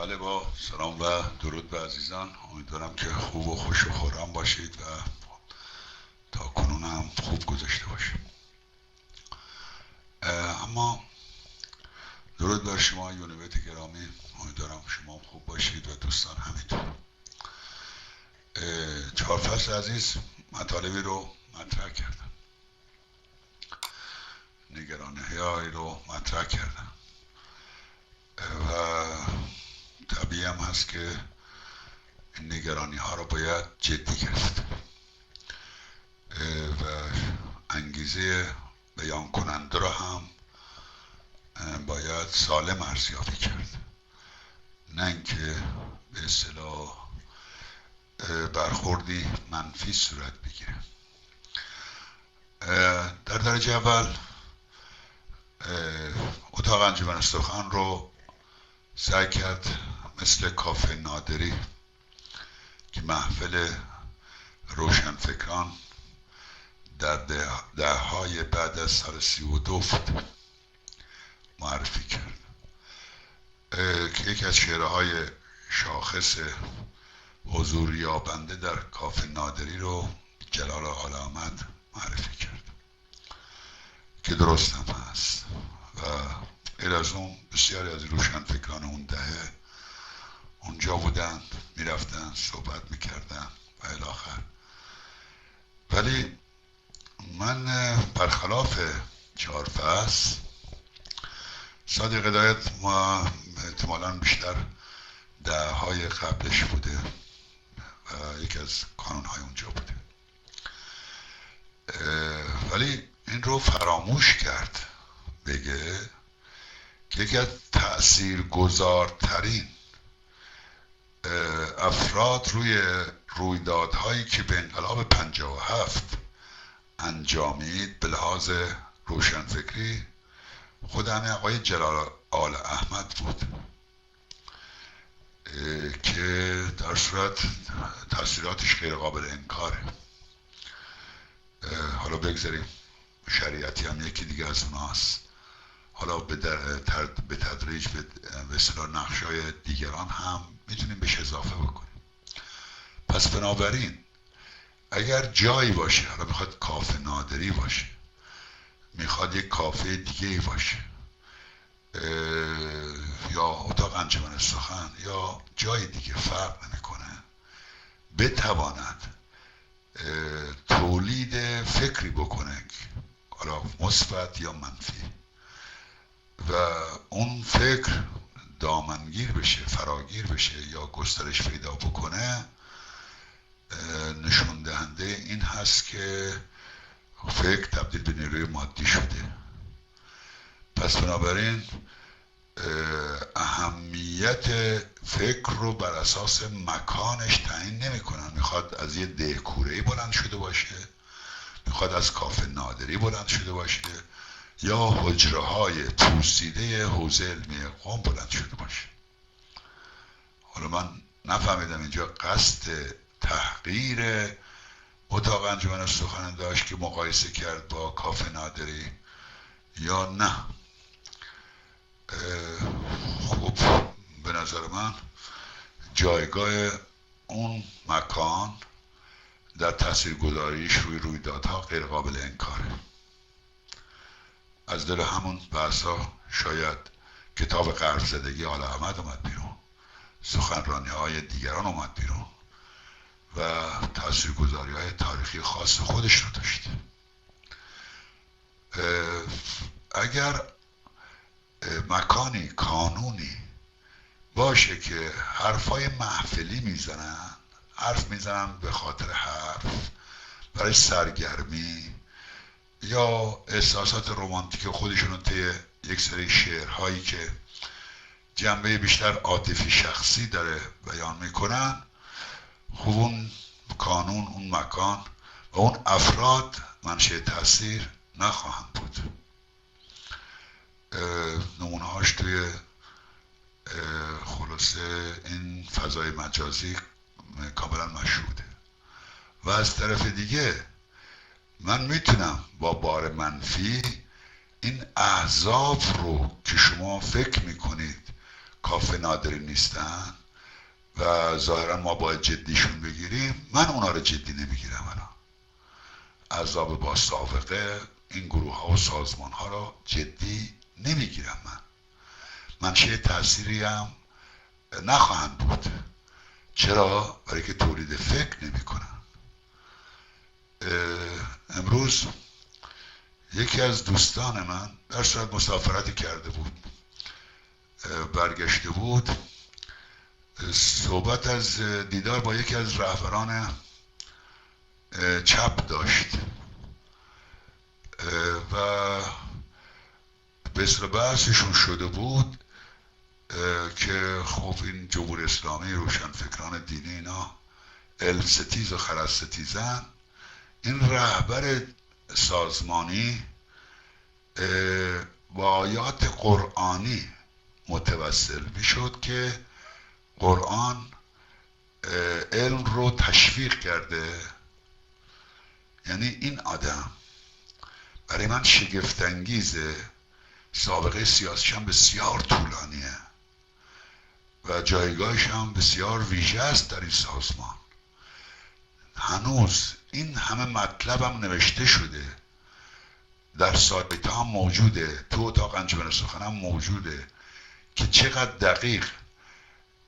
بله، با سلام و درود به عزیزان. امیدوارم که خوب و خوش و خورم باشید و تا کنون هم خوب گذاشته باشید. اما درود بر شما یونیویت گرامی، امیدوارم شما خوب باشید و دوستان همینطور. چهار فصل عزیز مطالبی رو مطرح کردن، نگرانی‌هایی رو مطرح کردن و طبیعی هم هست که این نگرانی ها رو باید جدی گرفت و انگیزه بیان کننده رو هم باید سالم ارزیابی کرد، نه اینکه به اصطلاح برخوردی منفی صورت بگیره. در درجه اول اتاق انجمن سخن رو سعی کرد مثل کافه نادری که محفل روشنفکران در دههای بعد از سال 32 معرفی کرد که یکی از شعرهای شاخص حضور یابنده در کافه نادری رو جلال آل احمد معرفی کرد که درست هم هست و غیر از اون بسیاری از روشنفکران اون دهه اونجا بودن، میرفتن صحبت میکردن و الاخر. ولی من برخلاف چهار فصل صادق هدایت ما احتمالاً بیشتر دههای قبلش بوده و یکی از کانونهای اونجا بوده، ولی این رو فراموش کرد بگه که یکی از تأثیرگذارترین افراد روی رویدادهایی که به انقلاب 57 انجامید به لحاظ روشنفکری خود همین آقای جلال آل احمد بود که در صورت تأثیراتش غیر قابل انکاره. حالا بگذاریم شریعتی هم یکی دیگه از اوناست، حالا به تدریج به اصطلاح نقشای دیگران هم میتونیم بهش اضافه بکنیم. پس بنابراین اگر جایی باشه، حالا میخواد کافه نادری باشه، میخواد یک کافه دیگه ای باشه، یا اتاق انجمن سخن یا جای دیگه، فرق نمیکنه، بتواند تولید فکری بکنه، حالا مثبت یا منفی، و اون فکر دامنگیر بشه، فراگیر بشه یا گسترش پیدا بکنه، نشون دهنده این هست که فکر تبدیل به نیروی مادی شده. پس بنابراین اهمیت فکر رو بر اساس مکانش تعیین نمی کنن. میخواد از یه دهکوره‌ای بلند شده باشه، میخواد از کافه نادری بلند شده باشه، یا حجره های پوسیده حوزه علمی قم بلند شده باشه. حالا من نفهمیدم اینجا قصد تحقیر اتاق انجمن سخن داشت که مقایسه کرد با کافه نادری یا نه. خب به نظر من جایگاه اون مکان در تاثیرگذاریش روی رویدادها غیر قابل انکاره. از دل همون بحثا شاید کتاب غرب زدگی آل احمد اومد بیرون، سخنرانی های دیگران اومد بیرون و تاثیرگذاری های تاریخی خاص خودش رو داشته. اگر مکانی کانونی باشه که حرفای محفلی میزنن، حرف میزنن به خاطر حرف، برای سرگرمی یا احساسات رمانتیک خودشون طی یک سری شعرهایی که جنبه بیشتر عاطفی شخصی داره بیان میکنن، خب اون کانون، اون مکان و اون افراد منشأ تاثیر نخواهند بود. نمونه‌هاش توی خلاصه این فضای مجازی کاملا مشهوده. و از طرف دیگه من میتونم با بار منفی این احزاب رو که شما فکر میکنید کافه نادری نیستن و ظاهرا ما باید جدیشون بگیریم، من اونا رو جدی نمیگیرم. الان احزاب با سابقه این گروه ها و سازمان ها رو جدی نمیگیرم. من منشأ تأثیری هم نخواهند بود. چرا؟ برای که تولید فکر نمی کنن. امروز یکی از دوستان من در صورت مسافرتی کرده بود، برگشته بود، صحبت از دیدار با یکی از رهبران چپ داشت و به اصطلاح بحثشون شده بود که خب این جمهوری اسلامی، روشنفکران دینی، اینا علم ستیز و خرد ستیزن. این رهبر سازمانی با آیات قرآنی متوسل میشد که قرآن علم رو تشویق کرده. یعنی این آدم برای من شگفت انگیزه، سابقه سیاسیش هم بسیار طولانیه و جایگاهش هم بسیار ویژه است در این سازمان. هنوز این همه مطلب هم نوشته شده، در سایت هم موجوده، تو اتاق انجمن سخن هم موجوده که چقدر دقیق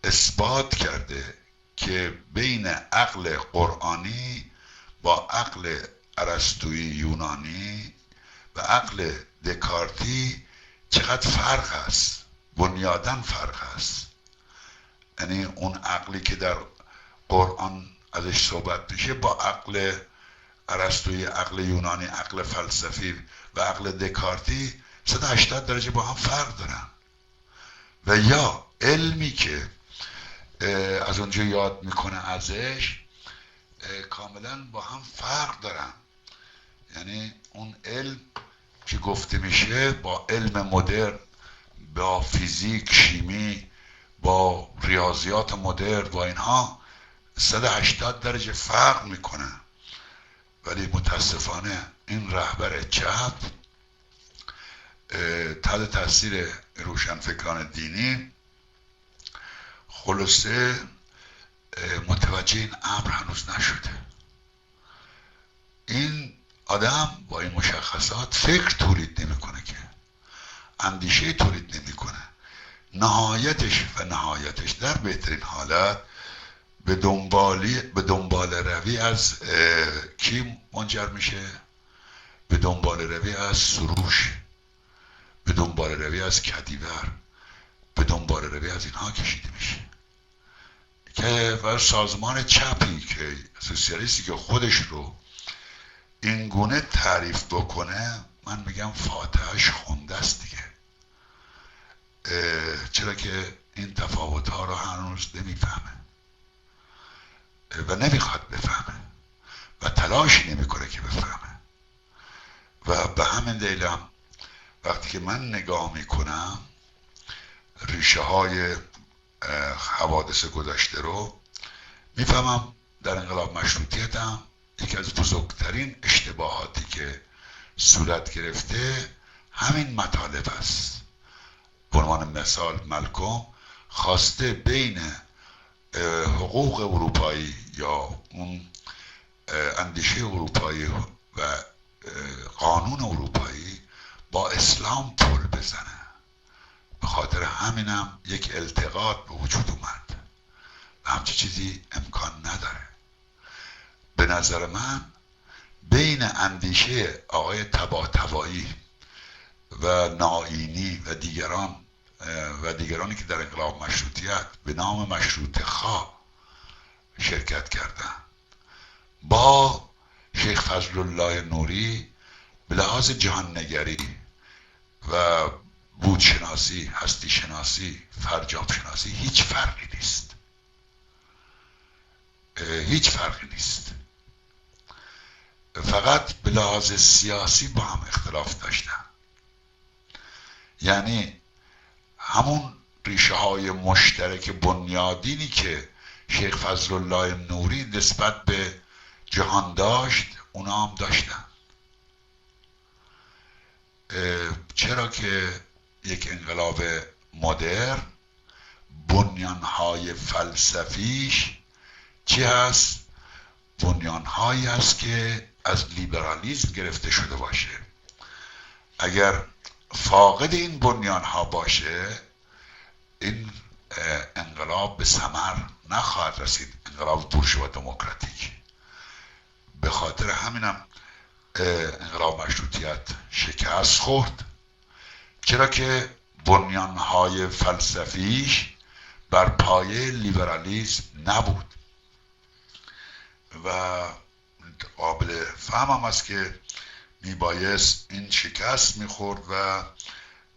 اثبات کرده که بین عقل قرآنی با عقل ارسطویی یونانی و عقل دکارتی چقدر فرق هست، بنیادن فرق هست. یعنی اون عقلی که در قرآن ازش صحبت میشه با عقل ارسطویی، عقل یونانی، عقل فلسفی و عقل دکارتی 180 درجه با هم فرق دارن. و یا علمی که از اونجا یاد میکنه ازش کاملا با هم فرق دارن. یعنی اون علم که گفته میشه با علم مدرن، با فیزیک، شیمی، با ریاضیات مدرن، با اینها 180 درجه فرق میکنه. ولی متاسفانه این رهبر چپ تحت تاثیر روشنفکران دینی خلاصه متوجه این امر هنوز نشده. این آدم با این مشخصات فکر تولید نمیکنه، که اندیشه تولید نمیکنه. نهایتش در بهترین حالت به دنبال روی از کی منجر میشه؟ به دنبال روی از سروش، به دنبال روی از کدیور، به دنبال روی از اینها کشیده میشه که و سازمان چپی که سوسیالیستی که خودش رو این گونه تعریف بکنه، من میگم فاتحهش خونده است دیگه. چرا که این تفاوت ها رو هنوز نمیفهمه و نمیخواد بفهمه و تلاش نمیکنه که بفهمه. و به همین دلیلم وقتی که من نگاه میکنم ریشه های حوادث گذشته رو میفهمم در انقلاب مشروطیت هم یکی از بزرگترین اشتباهاتی که صورت گرفته همین مطالب است. به عنوان مثال مالکوم خواسته بین حقوق اروپایی یا اون اندیشه اروپایی و قانون اروپایی با اسلام پل بزنه. به خاطر همینم یک التقاط به وجود اومد و همچه چیزی امکان نداره. به نظر من بین اندیشه آقای طباطبایی و نائینی و دیگرانی که در انقلاب مشروطیت به نام مشروطه خواه شرکت کردن با شیخ فضل الله نوری به لحاظ جهان نگری و بودشناسی، هستی شناسی، فرجام شناسی هیچ فرقی نیست. هیچ فرقی نیست. فقط به لحاظ سیاسی با هم اختلاف داشتن. یعنی همون ریشه های مشترک بنیادینی که شیخ فضل الله نوری نسبت به جهان داشت اونا هم داشتن. چرا که یک انقلاب مدرن بنیانهای فلسفیش چی هست؟ بنیانهایی هست که از لیبرالیسم گرفته شده باشه. اگر فاقد این بنیانها باشه، این انقلاب به ثمر نخواهد رسید، انقلاب بورژوا دموکراتیک. به خاطر همینم انقلاب مشروطیت شکست خورد، چرا که بنیانهای فلسفیش بر پایه لیبرالیسم نبود و قابل فهم هم است که میبایست این شکست میخورد و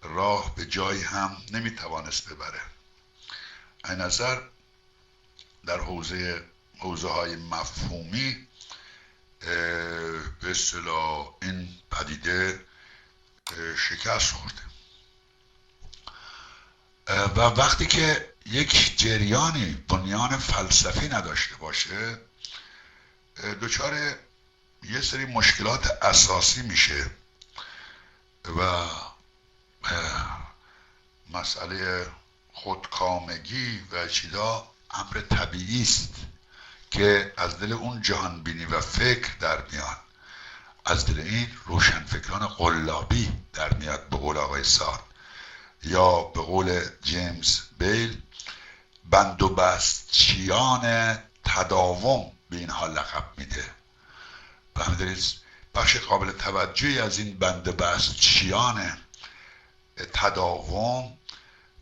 راه به جایی هم نمیتوانست ببره. این نظر در حوزه های مفهومی به اصطلاح این پدیده شکست خورده و وقتی که یک جریانی بنیان فلسفی نداشته باشه، دچار یه سری مشکلات اساسی میشه و مسئله خودکامگی و چیزا امر طبیعی است که از دل اون جهانبینی و فکر در میاد، از دل این روشنفکران قلابی در میاد. به قول آقای سال یا به قول جیمز بیل، بند و بستچیان تداوم به اینها لقب میده. به همین دلیل بخش قابل توجهی از این بند و بستچیان تداوم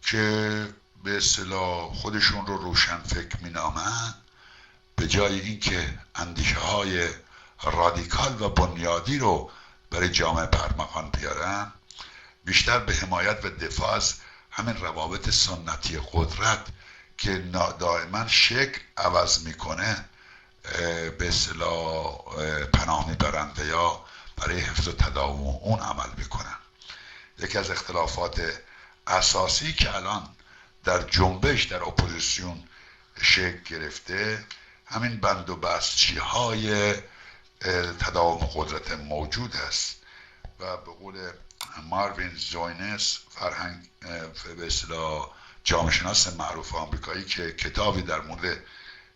که به اصطلاح خودشون رو روشنفکر مینامن، به جای اینکه اندیشه های رادیکال و بنیادی رو برای جامعه برمغان بیارن، بیشتر به حمایت و دفاع از همین روابط سنتی قدرت که دائما شکل عوض میکنه به اصطلاح پناه میبرند یا برای حفظ و تداوم اون عمل میکنن. یکی از اختلافات اساسی که الان در جنبش در اپوزیسیون شکل گرفته همین بند و بستچی های تداوم قدرت موجود است و به قول ماروین زوینس، فرهنگ به اصطلاح جامعه شناس معروف آمریکایی که کتابی در مورد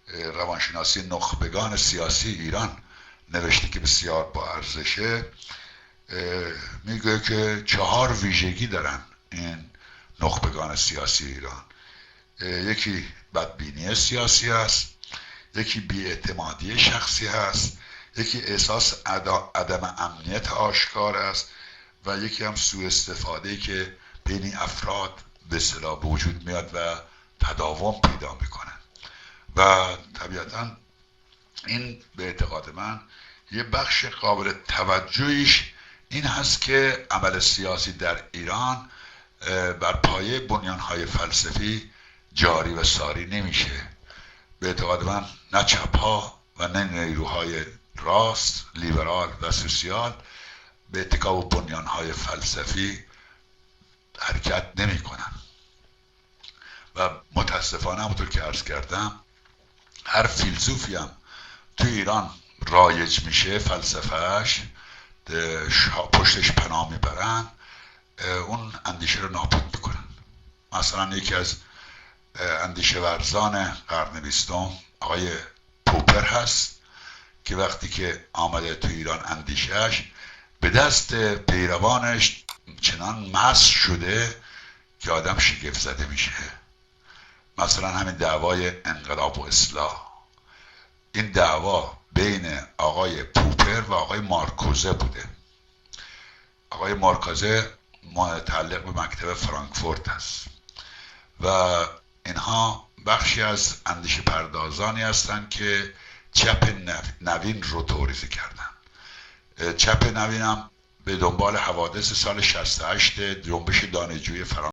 روانشناسی نخبگان سیاسی ایران نوشته که بسیار با ارزشه، میگه که 4 ویژگی دارن این نخبگان سیاسی ایران. یکی بدبینی سیاسی هست، یکی بی‌اعتمادی شخصی هست، یکی احساس عدم امنیت آشکار است و یکی هم سوء استفاده که بین افراد به اصطلاح به وجود میاد و تداوم پیدا میکنه. و طبیعتا این به اعتقاد من یه بخش قابل توجهیش این هست که عمل سیاسی در ایران بر پایه بنیانهای فلسفی جاری و ساری نمیشه. به اعتقاد من نه چپ‌ها و نه نیروهای راست، لیبرال و سوسیال به اتکا و بنیانهای فلسفی حرکت نمی کنن و متاسفانه همونطور که عرض کردم هر فیلسوفی هم تو ایران رایج میشه، فلسفهش پشتش پناه میبرن، اون اندیشه رو نابود میکنن. مثلا یکی از اندیشه ورزان قرن 20 آقای پوپر هست که وقتی که آمده تو ایران اندیشهش به دست پیروانش چنان مس شده که آدم شگفت زده میشه. مثلا همین دعوای انقلاب و اصلاح، این دعوا بین آقای پوپر و آقای مارکوزه بوده. آقای مارکوزه متعلق به مکتب فرانکفورت است و اینها بخشی از اندیشه پردازانی هستند که چپ نوین رو توریزی کردن. چپ نوین هم به دنبال حوادث سال 68 جنبش دانشجویی فرانکفورت